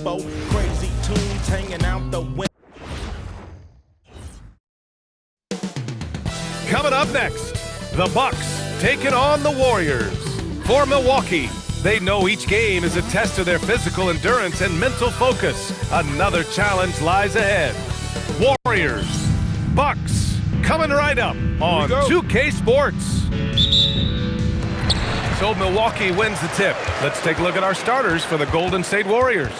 Antetokounmpo. Crazy tunes hanging out the window. Coming up next, the Bucks taking on the Warriors. For Milwaukee, they know each game is a test of their physical endurance and mental focus. Another challenge lies ahead. Warriors, Bucks, coming right up on 2K Sports. So Milwaukee wins the tip. Let's take a look at our starters for the Golden State Warriors.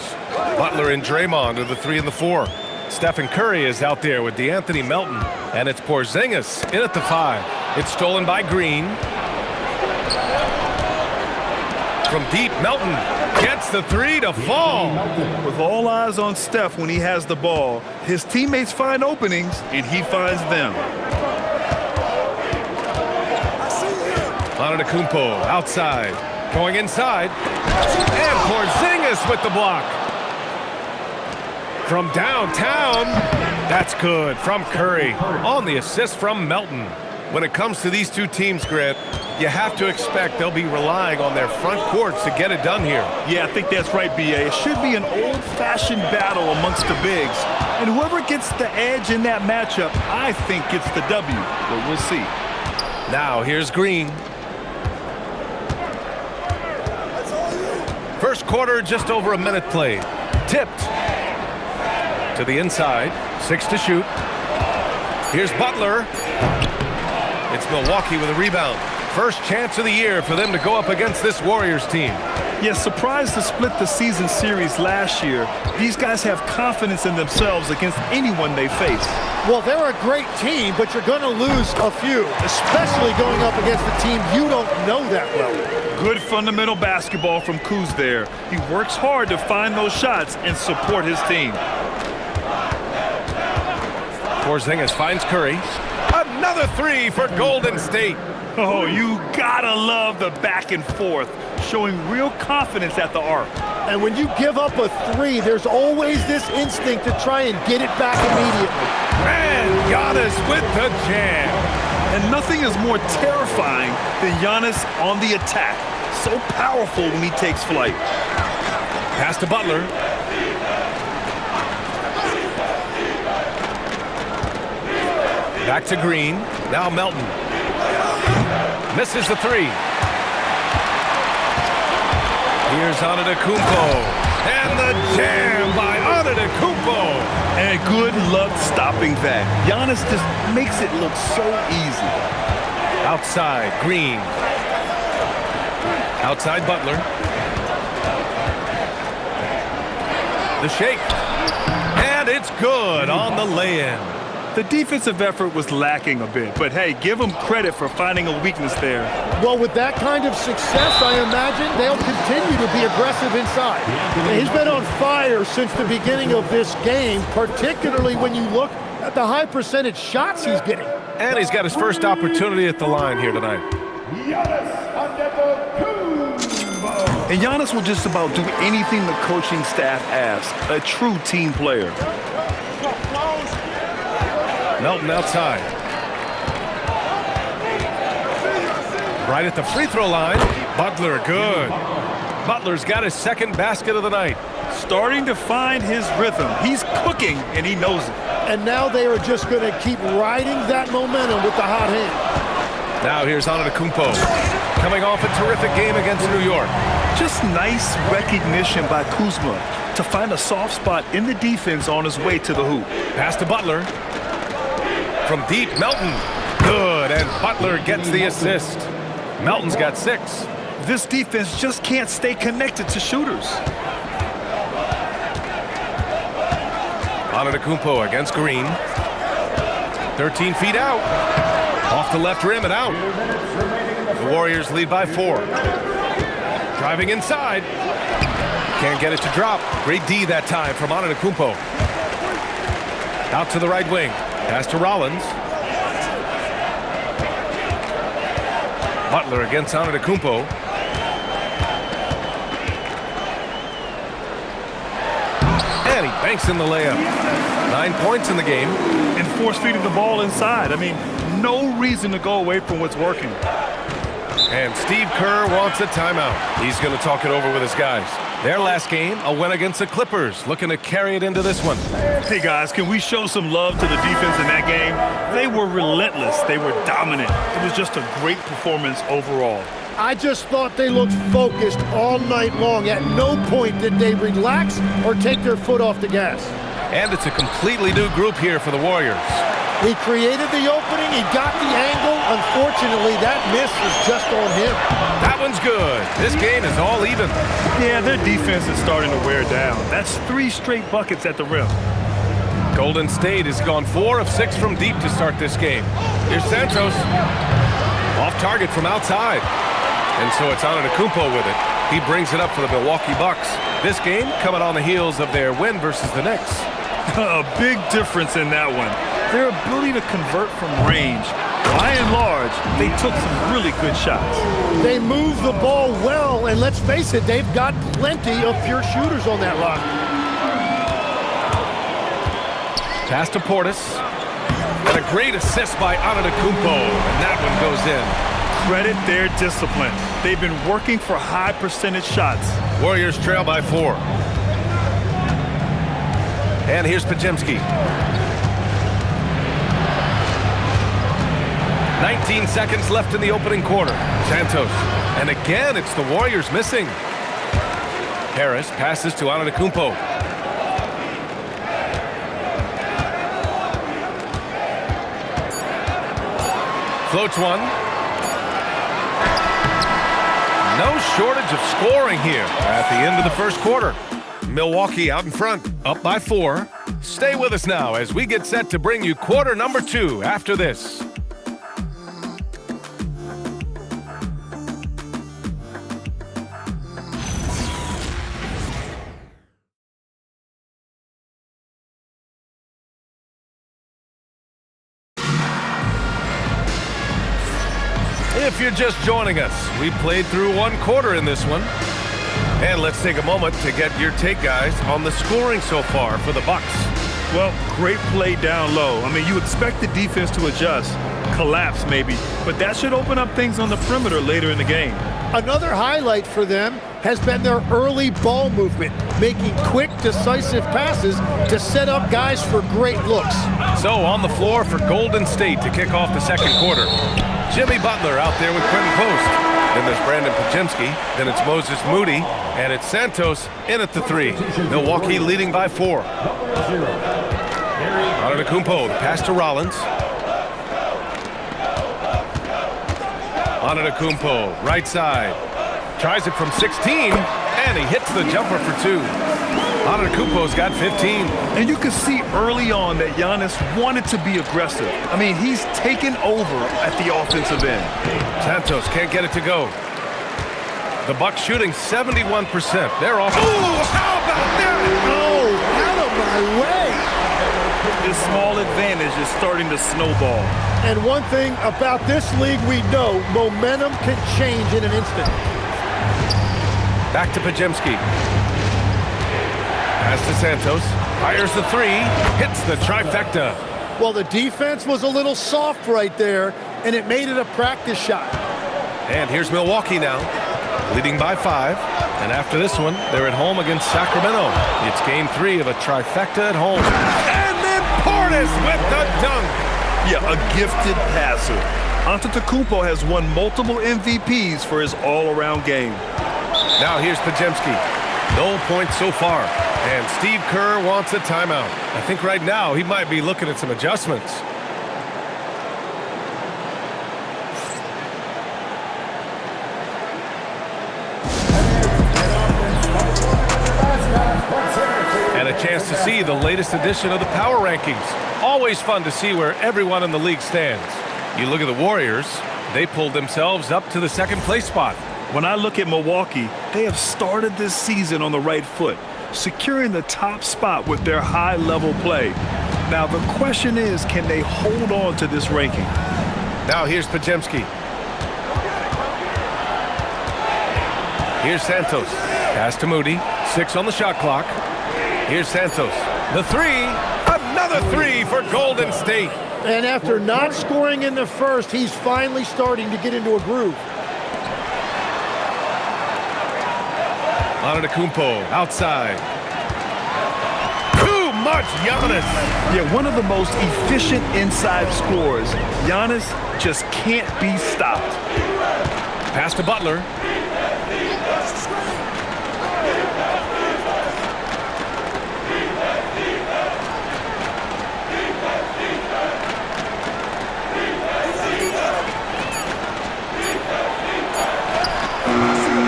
Butler and Draymond are the 3 and the 4. Stephen Curry is out there with DeAnthony Melton, and it's Porzingis in at the 5. It's stolen by Green. From deep, Melton gets the 3 to fall. With all eyes on Steph when he has the ball, his teammates find openings, and he finds them. Antetokounmpo outside, going inside, and Porzingis with the block. From downtown, that's good from Curry on the assist from Melton. When it comes to these two teams, Grant, you have to expect they'll be relying on their front courts to get it done here. Yeah, I think that's right, B.A. It should be an old-fashioned battle amongst the bigs. And whoever gets the edge in that matchup, I think gets the W, but we'll see. Now here's Green. First quarter, just over a minute played. Tipped to the inside, 6 to shoot. Here's Butler. It's Milwaukee with a rebound. First chance of the year for them to go up against this Warriors team. Yeah, surprised to split the season series last year. These guys have confidence in themselves against anyone they face. Well, they're a great team, but you're going to lose a few, especially going up against a team you don't know that well. Good fundamental basketball from Kuz there. He works hard to find those shots and support his team. Porzingis finds Curry. Another 3 for Golden State. Oh, you gotta love the back and forth, showing real confidence at the arc. And when you give up a 3, there's always this instinct to try and get it back immediately. And Giannis with the jam. And nothing is more terrifying than Giannis on the attack. So powerful when he takes flight. Pass to Butler. Back to Green. Now Melton. Misses the 3. Here's Antetokounmpo. And the jam by Antetokounmpo. And good luck stopping that. Giannis just makes it look so easy. Outside, Green. Outside, Butler. The shake. And it's good on the lay-in. The defensive effort was lacking a bit, but hey, give them credit for finding a weakness there. Well, with that kind of success, I imagine they'll continue to be aggressive inside. And he's been on fire since the beginning of this game, particularly when you look at the high percentage shots he's getting. And he's got his first opportunity at the line here tonight. And Giannis will just about do anything the coaching staff asks. A true team player. Melton outside. Right at the free throw line. Butler, good. Butler's got his second basket of the night. Starting to find his rhythm. He's cooking, and he knows it. And now they are just going to keep riding that momentum with the hot hand. Now here's Antetokounmpo, coming off a terrific game against New York. Just nice recognition by Kuzma to find a soft spot in the defense on his way to the hoop. Pass to Butler. From deep, Melton. Good, and Butler gets the assist. Melton's got 6. This defense just can't stay connected to shooters. Antetokounmpo against Green. 13 feet out. Off the left rim and out. The Warriors lead by 4. Driving inside. Can't get it to drop. Great D that time from Antetokounmpo. Out to the right wing. Pass to Rollins. Butler against Antetokounmpo. And he banks in the layup. 9 points in the game. And force feeding the ball inside. I mean, no reason to go away from what's working. And Steve Kerr wants a timeout. He's going to talk it over with his guys. Their last game, a win against the Clippers, looking to carry it into this one. Hey, guys, can we show some love to the defense in that game? They were relentless. They were dominant. It was just a great performance overall. I just thought they looked focused all night long. At no point did they relax or take their foot off the gas. And it's a completely new group here for the Warriors. He created the opening, he got the angle. Unfortunately, that miss is just on him. That one's good. This game is all even. Yeah, their defense is starting to wear down. That's 3 straight buckets at the rim. Golden State has gone 4 of 6 from deep to start this game. Here's Santos. Off target from outside. And so it's Antetokounmpo with it. He brings it up for the Milwaukee Bucks. This game coming on the heels of their win versus the Knicks. A big difference in that one. Their ability to convert from range. By and large, they took some really good shots. They move the ball well, and let's face it, they've got plenty of pure shooters on that roster. Pass to Portis. And a great assist by Antetokounmpo, and that one goes in. Credit their discipline. They've been working for high percentage shots. Warriors trail by 4. And here's Podziemski. 19 seconds left in the opening quarter. Santos. And again, it's the Warriors missing. Harris passes to Antetokounmpo. Floats one. No shortage of scoring here at the end of the first quarter. Milwaukee out in front, up by 4. Stay with us now as we get set to bring you quarter number 2 after this. If you're just joining us, we played through 1 quarter in this one. And let's take a moment to get your take, guys, on the scoring so far for the Bucks. Well, great play down low. I mean, you expect the defense to adjust, collapse maybe, but that should open up things on the perimeter later in the game. Another highlight for them has been their early ball movement, making quick, decisive passes to set up guys for great looks. So on the floor for Golden State to kick off the second quarter. Jimmy Butler out there with Quentin Post. Then there's Brandon Podziemski. Then it's Moses Moody. And it's Santos in at the 3. Milwaukee leading by 4. Antetokounmpo, the pass to Rollins. Antetokounmpo, right side. Tries it from 16, and he hits the jumper for 2. Antetokounmpo's got 15. And you can see early on that Giannis wanted to be aggressive. I mean, he's taken over at the offensive end. Santos can't get it to go. The Bucks shooting 71%. They're off. Ooh, how about that? Oh, out of my way. This small advantage is starting to snowball. And one thing about this league we know, momentum can change in an instant. Back to Podziemski. Pass to Santos. Fires the 3. Hits the trifecta. Well, the defense was a little soft right there, and it made it a practice shot. And here's Milwaukee now, leading by 5. And after this one, they're at home against Sacramento. It's game 3 of a trifecta at home. And then Portis with the dunk. Yeah, a gifted passer. Antetokounmpo has won multiple MVPs for his all-around game. Now here's Podziemski. No points so far. And Steve Kerr wants a timeout. I think right now he might be looking at some adjustments. And a chance to see the latest edition of the power rankings. Always fun to see where everyone in the league stands. You look at the Warriors, they pulled themselves up to the second place spot. When I look at Milwaukee, they have started this season on the right foot, securing the top spot with their high-level play. Now, the question is, can they hold on to this ranking? Now here's Podziemski. Here's Santos. Pass to Moody. 6 on the shot clock. Here's Santos. The 3. Another 3 for Golden State. And after not scoring in the first, he's finally starting to get into a groove. Antetokounmpo outside. Too much, Giannis. Yeah, one of the most efficient inside scorers. Giannis just can't be stopped. Pass to Butler.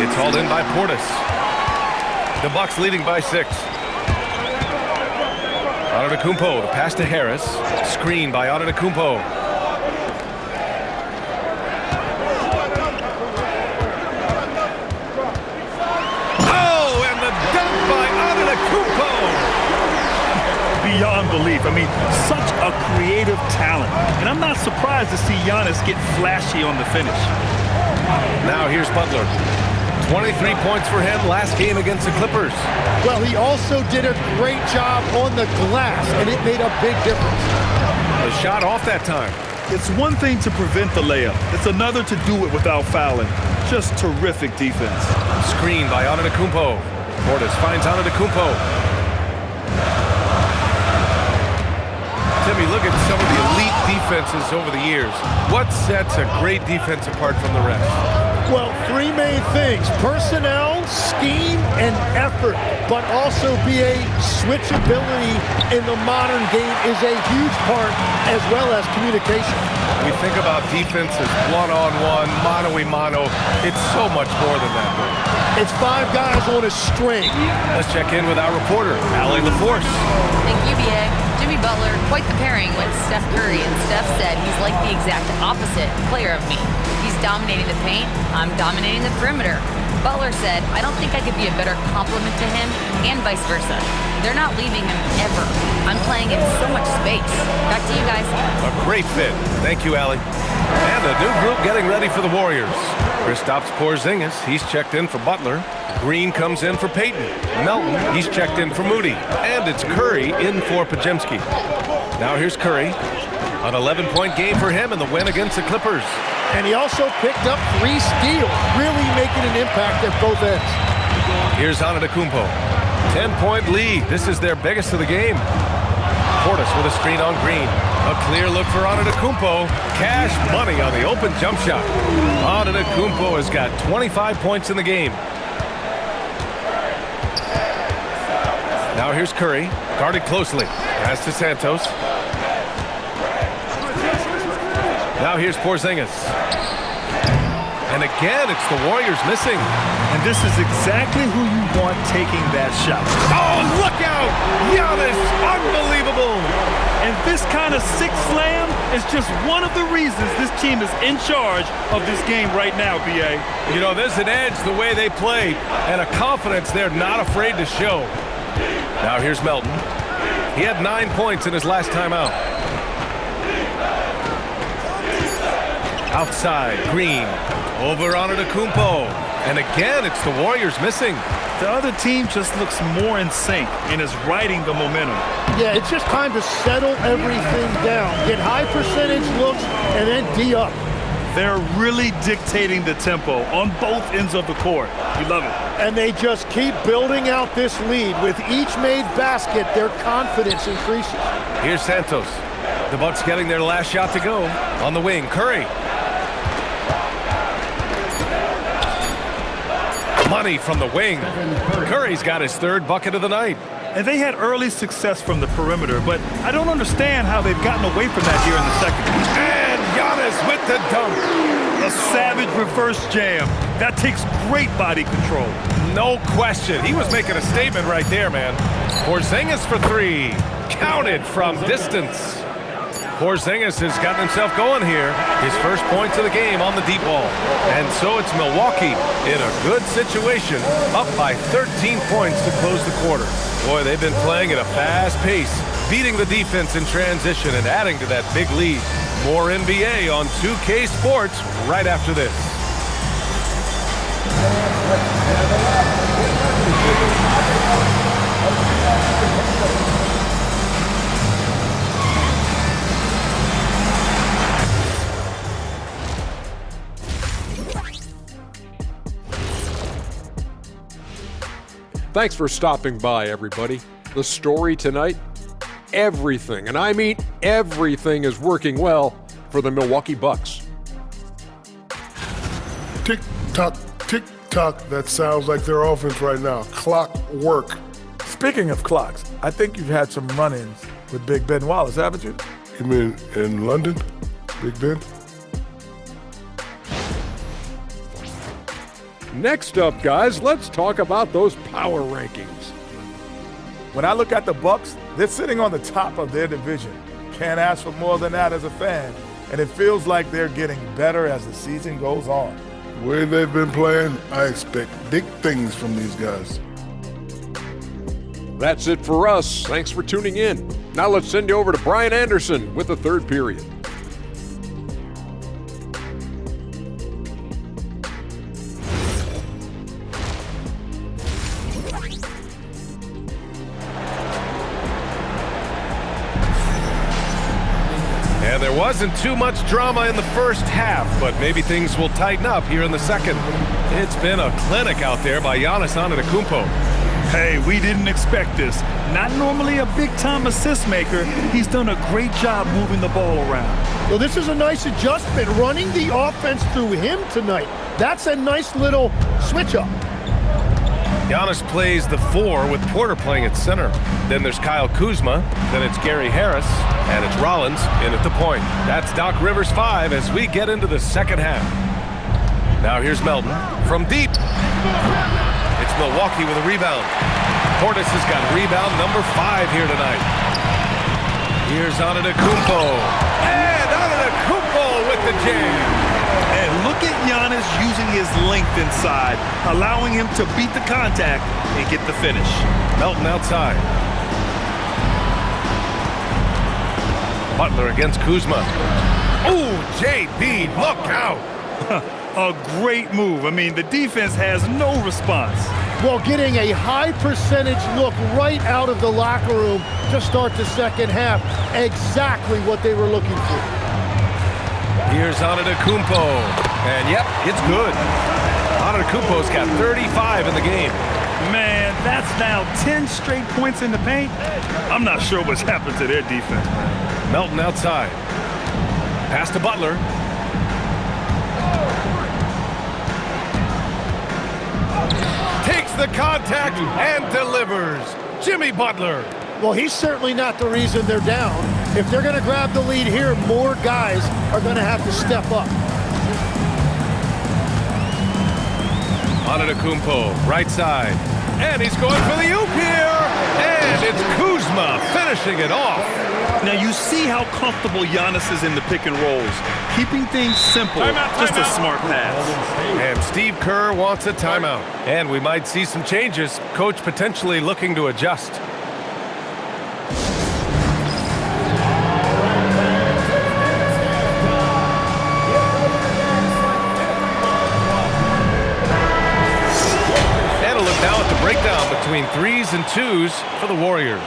It's hauled in by Portis. The Bucks leading by 6. Antetokounmpo, the pass to Harris. Screen by Antetokounmpo. Oh, and the dunk by Antetokounmpo. Beyond belief. I mean, such a creative talent. And I'm not surprised to see Giannis get flashy on the finish. Now here's Butler. 23 points for him last game against the Clippers. Well, he also did a great job on the glass, and it made a big difference. The shot off that time. It's one thing to prevent the layup. It's another to do it without fouling. Just terrific defense. Screen by Antetokounmpo. Portis finds Antetokounmpo. Timmy, look at some of the elite defenses over the years. What sets a great defense apart from the rest? Well, 3 main things: personnel, scheme, and effort. But also BA, switchability in the modern game is a huge part, as well as communication. We think about defense as one-on-one, mano-a-mano. It's so much more than that, though. It's 5 guys on a string. Let's check in with our reporter, Allie LaForce. Thank you, BA. Jimmy Butler, quite the pairing with Steph Curry, and Steph said he's like the exact opposite player of me. He's dominating the paint, I'm dominating the perimeter. Butler said, I don't think I could be a better complement to him, and vice versa. They're not leaving him ever. I'm playing in so much space. Back to you guys. A great fit. Thank you, Allie. And a new group getting ready for the Warriors. Kristaps Porzingis, he's checked in for Butler. Green comes in for Payton. Melton, he's checked in for Moody. And it's Curry in for Podziemski. Now here's Curry. An 11-point game for him in the win against the Clippers. And he also picked up 3 steals, really making an impact at both ends. Here's Antetokounmpo. 10-point lead. This is their biggest of the game. Portis with a screen on Green. A clear look for Antetokounmpo. Cash money on the open jump shot. Antetokounmpo has got 25 points in the game. Now here's Curry, guarded closely. Pass to Santos. Now here's Porzingis. And again, it's the Warriors missing. And this is exactly who you want taking that shot. Oh, look out! Giannis, unbelievable! And this kind of sick slam is just one of the reasons this team is in charge of this game right now, BA. You know, there's an edge the way they play and a confidence they're not afraid to show. Now here's Melton. He had 9 points in his last time out. Outside, Green. Over Antetokounmpo. And again, it's the Warriors missing. The other team just looks more in sync and is riding the momentum. Yeah, it's just time to settle everything down. Get high percentage looks and then D up. They're really dictating the tempo on both ends of the court. You love it. And they just keep building out this lead. With each made basket, their confidence increases. Here's Santos. The Bucks getting their last shot to go. On the wing, Curry. Money from the wing. Curry's got his 3rd bucket of the night. And they had early success from the perimeter, but I don't understand how they've gotten away from that here in the second. And Giannis with the dunk. A savage reverse jam. That takes great body control. No question. He was making a statement right there, man. Porzingis for 3. Counted from distance. Porzingis has gotten himself going here. His first points of the game on the deep ball. And so it's Milwaukee in a good situation, up by 13 points to close the quarter. Boy, they've been playing at a fast pace, beating the defense in transition and adding to that big lead. More NBA on 2K Sports right after this. Thanks for stopping by, everybody. The story tonight, everything, and I mean everything, is working well for the Milwaukee Bucks. Tick-tock, tick-tock, that sounds like their offense right now. Clockwork. Speaking of clocks, I think you've had some run-ins with Big Ben Wallace, haven't you? You mean in London, Big Ben? Next up, guys, let's talk about those power rankings. When I look at the Bucks, they're sitting on the top of their division. Can't ask for more than that as a fan, and it feels like they're getting better as the season goes on. The way they've been playing, I expect big things from these guys. That's it for us. Thanks for tuning in. Now let's send you over to Brian Anderson with the third period. And there wasn't too much drama in the first half, but maybe things will tighten up here in the second. It's been a clinic out there by Giannis Antetokounmpo. Hey, we didn't expect this. Not normally a big-time assist maker, he's done a great job moving the ball around. Well, this is a nice adjustment, running the offense through him tonight. That's a nice little switch-up. Giannis plays the 4 with Porter playing at center. Then there's Kyle Kuzma, then it's Gary Harris, and it's Rollins in at the point. That's Doc Rivers' 5 as we get into the second half. Now here's Melton from deep. It's Milwaukee with a rebound. Portis has got rebound number 5 here tonight. Here's Antetokounmpo. And Antetokounmpo with the jam. And look at Giannis using his length inside, allowing him to beat the contact and get the finish. Melton outside. Butler against Kuzma. Ooh, JB, look out. A great move. I mean, the defense has no response. Well, getting a high percentage look right out of the locker room to start the second half. Exactly what they were looking for. Here's Antetokounmpo. And yep, it's good. Antetokounmpo's got 35 in the game. Man, that's now 10 straight points in the paint. I'm not sure what's happened to their defense. Melton outside. Pass to Butler. Takes the contact and delivers. Jimmy Butler. Well, he's certainly not the reason they're down. If they're going to grab the lead here, more guys are going to have to step up. Antetokounmpo, right side. And he's going for the oop here. And it's Kuzma finishing it off. Now you see how comfortable Giannis is in the pick and rolls. Keeping things simple, just a smart pass. And Steve Kerr wants a timeout. And we might see some changes. Coach potentially looking to adjust. And a look now at the breakdown between 3s and 2s for the Warriors.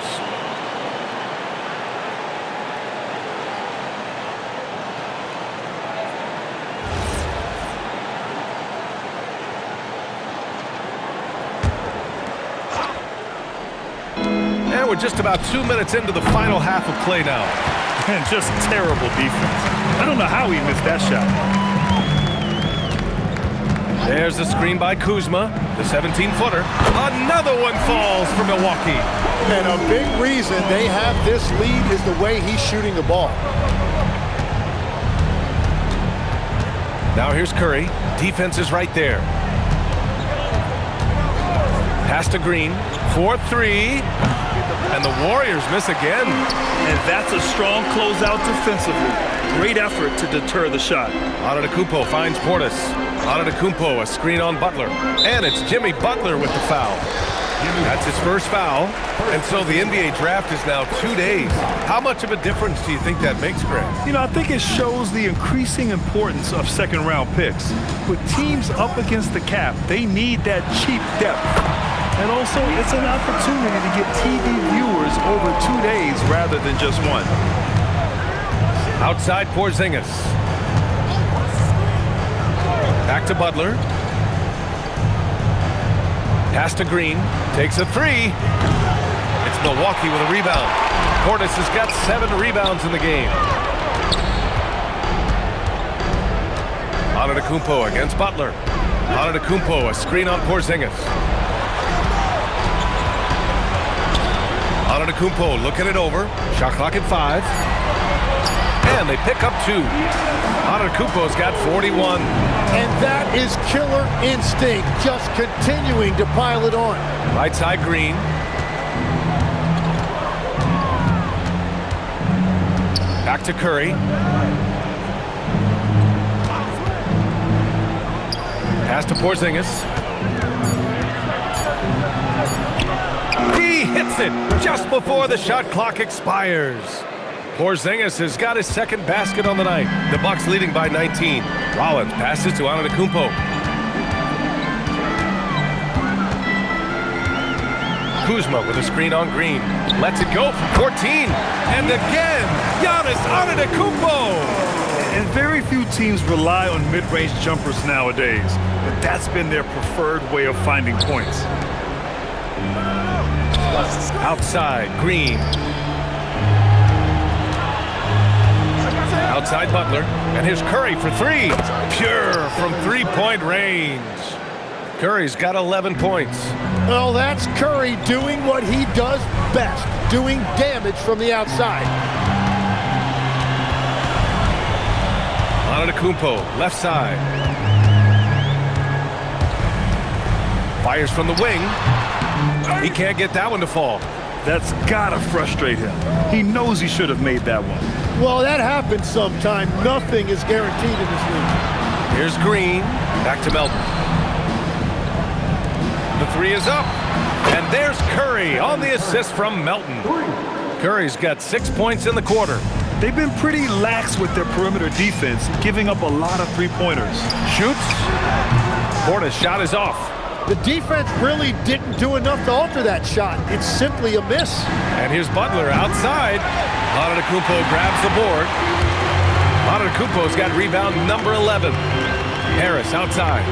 We're just about 2 minutes into the final half of play now. And just terrible defense. I don't know how he missed that shot. There's the screen by Kuzma, the 17-footer. Another one falls for Milwaukee. And a big reason they have this lead is the way he's shooting the ball. Now here's Curry. Defense is right there. Pass to Green. 4-3. And the Warriors miss again. And that's a strong closeout defensively. Great effort to deter the shot. Antetokounmpo finds Portis. Antetokounmpo, a screen on Butler. And it's Jimmy Butler with the foul. That's his first foul. And so the NBA draft is now 2 days. How much of a difference do you think that makes, Greg? You know, I think it shows the increasing importance of second-round picks. With teams up against the cap, they need that cheap depth. And also, it's an opportunity to get TV viewers over 2 days rather than just one. Outside Porzingis. Back to Butler. Pass to Green. Takes a three. It's Milwaukee with a rebound. Portis has got 7 rebounds in the game. Antetokounmpo against Butler. Antetokounmpo, a screen on Porzingis. Antetokounmpo looking it over. Shot clock at 5. And they pick up 2. Antetokounmpo's got 41. And that is killer instinct, just continuing to pile it on. Right side Green. Back to Curry. Pass to Porzingis. He hits it just before the shot clock expires. Porzingis has got his second basket on the night. The Bucks leading by 19. Rollins passes to Antetokounmpo. Kuzma with a screen on Green. Lets it go from 14. And again, Giannis Antetokounmpo. And very few teams rely on mid-range jumpers nowadays, but that's been their preferred way of finding points. Outside, Green. Outside Butler, and here's Curry for 3. Pure from three-point range. Curry's got 11 points. Well, that's Curry doing what he does best, doing damage from the outside. Antetokounmpo, left side. Fires from the wing. He can't get that one to fall. That's gotta frustrate him. He knows he should have made that one. Well, that happens sometime. Nothing is guaranteed in this league. Here's Green. Back to Melton. The 3 is up. And there's Curry on the assist from Melton. Curry's got 6 points in the quarter. They've been pretty lax with their perimeter defense, giving up a lot of three-pointers. Shoots. Portis' shot is off. The defense really didn't do enough to alter that shot. It's simply a miss. And here's Butler outside. Antetokounmpo grabs the board. Antetokounmpo's got rebound number 11. Harris outside.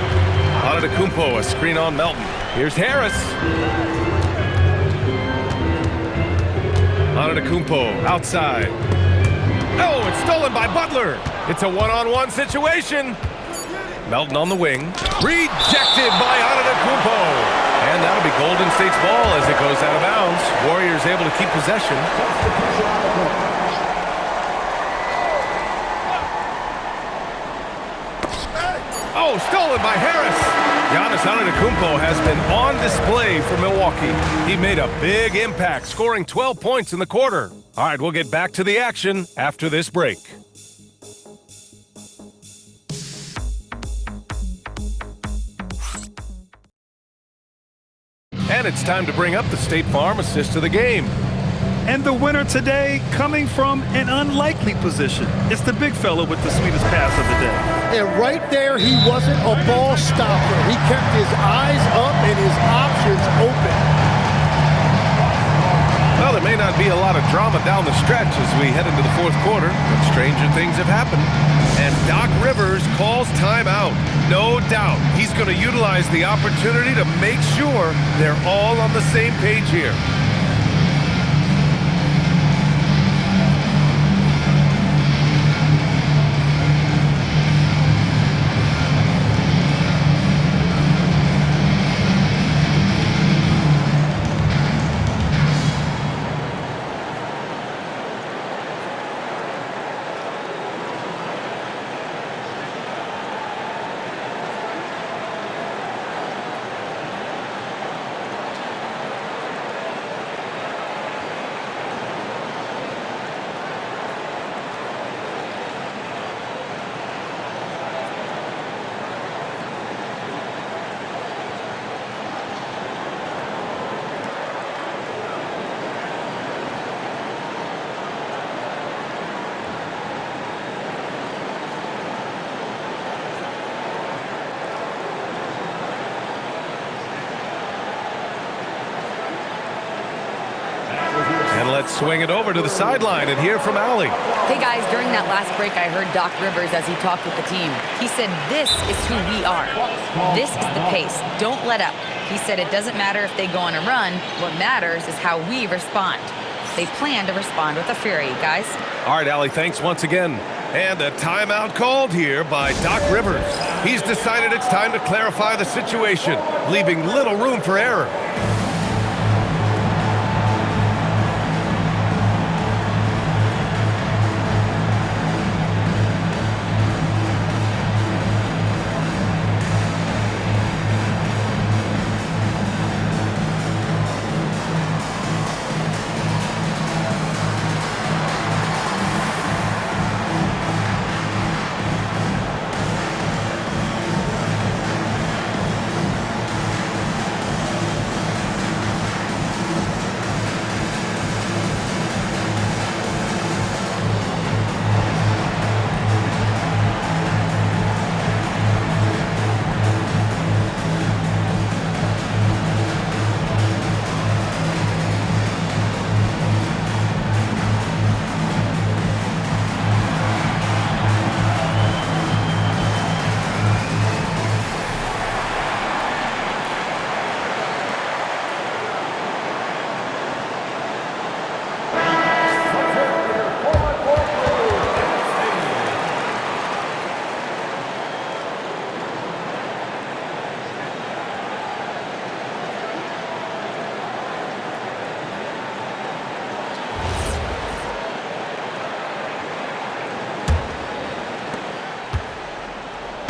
Antetokounmpo, a screen on Melton. Here's Harris. Antetokounmpo outside. Oh, it's stolen by Butler. It's a one-on-one situation. Melton on the wing. Rejected by Antetokounmpo. And that'll be Golden State's ball as it goes out of bounds. Warriors able to keep possession. Oh, stolen by Harris. Giannis Antetokounmpo has been on display for Milwaukee. He made a big impact, scoring 12 points in the quarter. All right, we'll get back to the action after this break. And it's time to bring up the State Farm assist of the game. And the winner today coming from an unlikely position. It's the big fella with the sweetest pass of the day. And right there, he wasn't a ball stopper. He kept his eyes up and his options open. Well, there may not be a lot of drama down the stretch as we head into the fourth quarter, but stranger things have happened. And Doc Rivers calls timeout. No doubt he's going to utilize the opportunity to make sure they're all on the same page here. And let's swing it over to the sideline and hear from Allie. Hey guys, during that last break, I heard Doc Rivers as he talked with the team. He said, this is who we are. This is the pace. Don't let up. He said it doesn't matter if they go on a run. What matters is how we respond. They plan to respond with a fury, guys. All right, Allie, thanks once again. And a timeout called here by Doc Rivers. He's decided it's time to clarify the situation, leaving little room for error.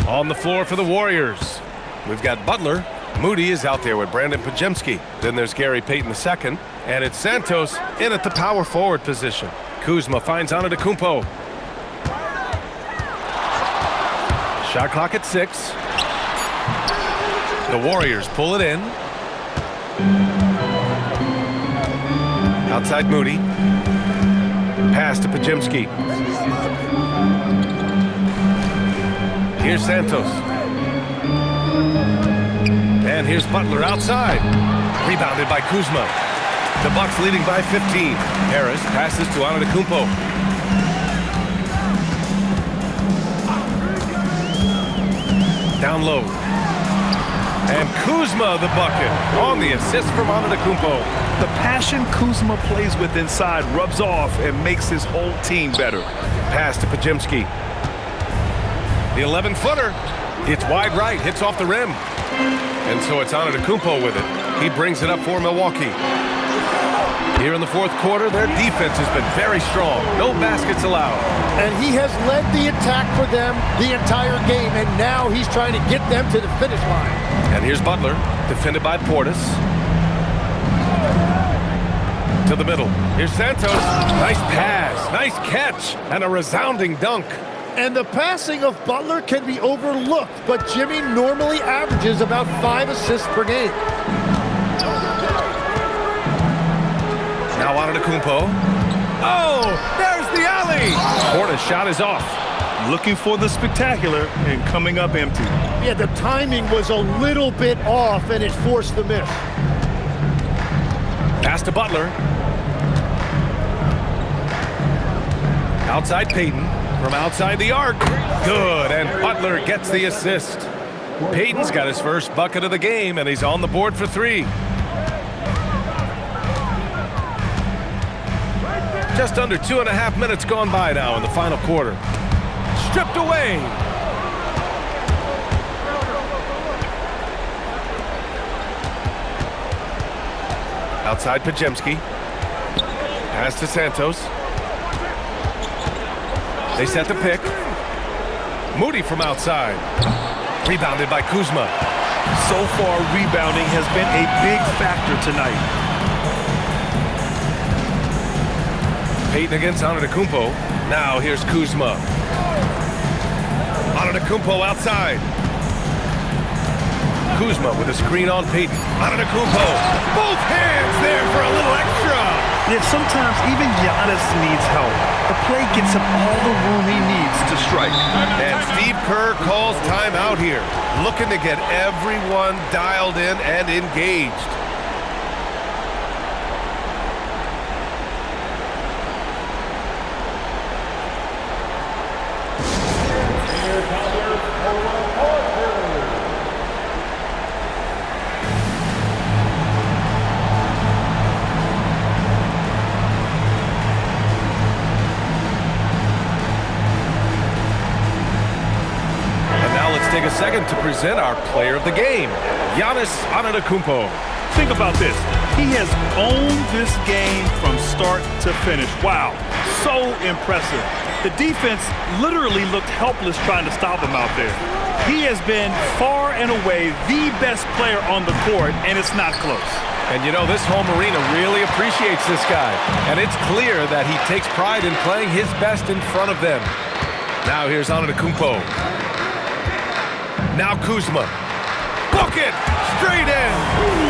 On the floor for the Warriors, we've got Butler. Moody is out there with Brandon Pajemski. Then there's Gary Payton II. And it's Santos in at the power forward position. Kuzma finds Antetokounmpo. Shot clock at 6. The Warriors pull it in. Outside Moody. Pass to Pajemski. Here's Santos. And here's Butler outside. Rebounded by Kuzma. The Bucks leading by 15. Harris passes to Antetokounmpo. Down low. And Kuzma the bucket on the assist from Antetokounmpo. The passion Kuzma plays with inside rubs off and makes his whole team better. Pass to Pajemski. The 11-footer. It's wide right, hits off the rim. And so it's Antetokounmpo with it. He brings it up for Milwaukee. Here in the fourth quarter, their defense has been very strong. No baskets allowed. And he has led the attack for them the entire game, and now he's trying to get them to the finish line. And here's Butler, defended by Portis. To the middle. Here's Santos. Nice pass, nice catch, and a resounding dunk. And the passing of Butler can be overlooked, but Jimmy normally averages about 5 assists per game. Now Antetokounmpo. Oh, there's the alley. Portis' shot is off. Looking for the spectacular and coming up empty. Yeah, the timing was a little bit off, and it forced the miss. Pass to Butler. Outside Payton. From outside the arc. Good, and Butler gets the assist. Payton's got his first bucket of the game, and he's on the board for 3. Just under 2.5 minutes gone by now in the final quarter. Stripped away. Outside Pajemski. Pass to Santos. They set the pick. Moody from outside. Rebounded by Kuzma. So far, rebounding has been a big factor tonight. Payton against Antetokounmpo. Now here's Kuzma. Antetokounmpo outside. Kuzma with a screen on Payton. Antetokounmpo. Both hands there for a little extra. Yet sometimes even Giannis needs help. The play gets him all the room he needs to strike. And Steve Kerr calls timeout here, looking to get everyone dialed in and engaged. Take a second to present our player of the game, Giannis Antetokounmpo. Think about this. He has owned this game from start to finish. Wow, so impressive. The defense literally looked helpless trying to stop him out there. He has been far and away the best player on the court, and it's not close. And you know, this home arena really appreciates this guy. And it's clear that he takes pride in playing his best in front of them. Now here's Antetokounmpo. Now Kuzma. Book it! Straight in!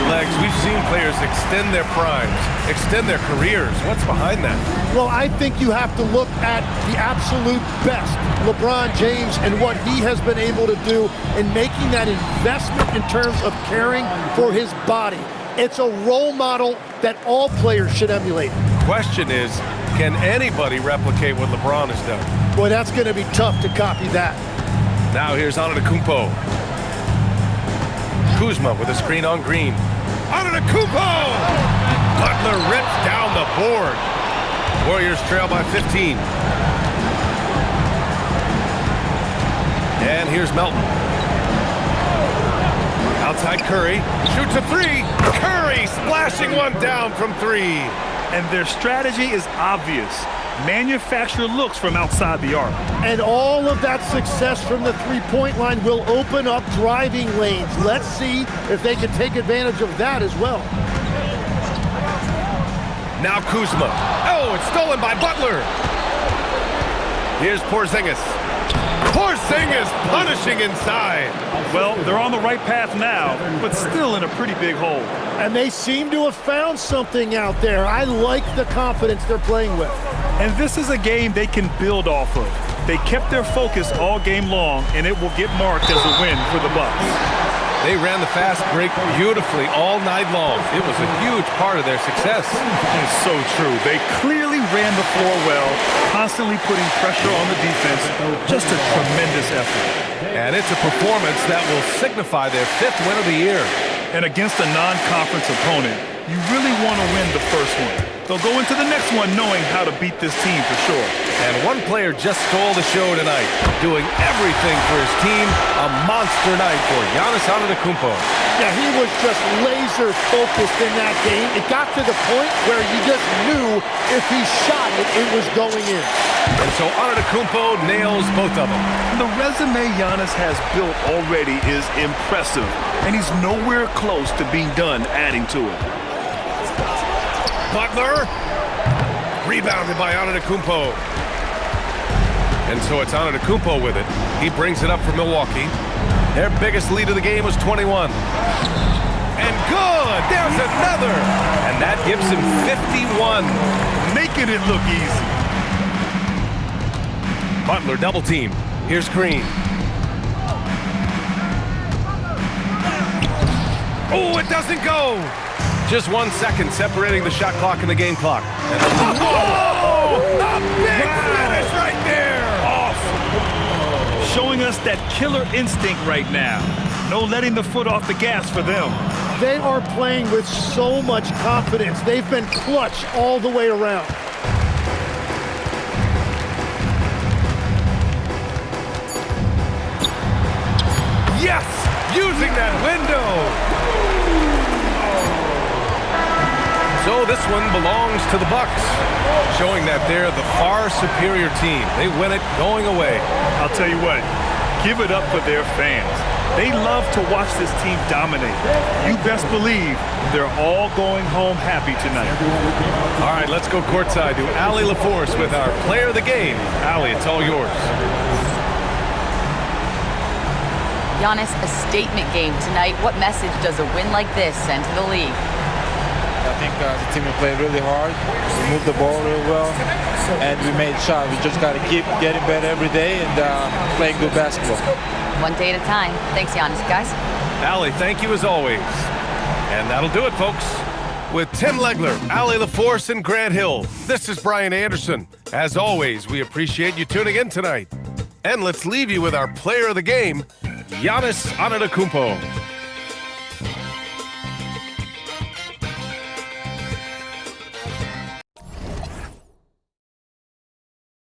Legs, we've seen players extend their primes, extend their careers. What's behind that? Well, I think you have to look at the absolute best, LeBron James, and what he has been able to do in making that investment in terms of caring for his body. It's a role model that all players should emulate. Question is, can anybody replicate what LeBron has done? Boy, that's going to be tough to copy that. Now here's Antetokounmpo. Kuzma with a screen on Green. Antetokounmpo! Butler rips down the board. Warriors trail by 15. And here's Melton. Outside Curry. Shoots a three. Curry splashing one down from three. And their strategy is obvious. Manufacture looks from outside the arc. And all of that success from the three-point line will open up driving lanes. Let's see if they can take advantage of that as well. Now Kuzma. Oh, it's stolen by Butler. Here's Porzingis. Porzingis punishing inside. Well, they're on the right path now, but still in a pretty big hole. And they seem to have found something out there. I like the confidence they're playing with. And this is a game they can build off of. They kept their focus all game long, and it will get marked as a win for the Bucks. They ran the fast break beautifully all night long. It was a huge part of their success. It's so true. They clearly ran the floor well, constantly putting pressure on the defense. Just a tremendous effort. And it's a performance that will signify their 5th win of the year. And against a non-conference opponent, you really want to win the first one. They'll go into the next one knowing how to beat this team for sure. And one player just stole the show tonight, doing everything for his team. A monster night for Giannis Antetokounmpo. Yeah, he was just laser focused in that game. It got to the point where you just knew if he shot it, it was going in. And so Antetokounmpo nails both of them. The resume Giannis has built already is impressive, and he's nowhere close to being done adding to it. Butler, rebounded by Antetokounmpo. And so it's Antetokounmpo with it. He brings it up for Milwaukee. Their biggest lead of the game was 21. And good, there's another. And that gives him 51. Making it look easy. Butler double team. Here's Green. Oh, it doesn't go. Just 1 second separating the shot clock and the game clock. And oh, a big finish right there. Awesome. Showing us that killer instinct right now. No letting the foot off the gas for them. They are playing with so much confidence. They've been clutch all the way around. Yes, using that window. So this one belongs to the Bucks, showing that they're the far superior team. They win it going away. I'll tell you what, give it up for their fans. They love to watch this team dominate. You best believe they're all going home happy tonight. All right, let's go courtside to Allie LaForce with our player of the game. Allie, it's all yours. Giannis, a statement game tonight. What message does a win like this send to the league? I think the team played really hard. We moved the ball really well, and we made shots. We just got to keep getting better every day and playing good basketball. One day at a time. Thanks, Giannis, guys. Allie, thank you as always. And that'll do it, folks. With Tim Legler, Allie LaForce, and Grant Hill, this is Brian Anderson. As always, we appreciate you tuning in tonight. And let's leave you with our player of the game, Giannis Antetokounmpo.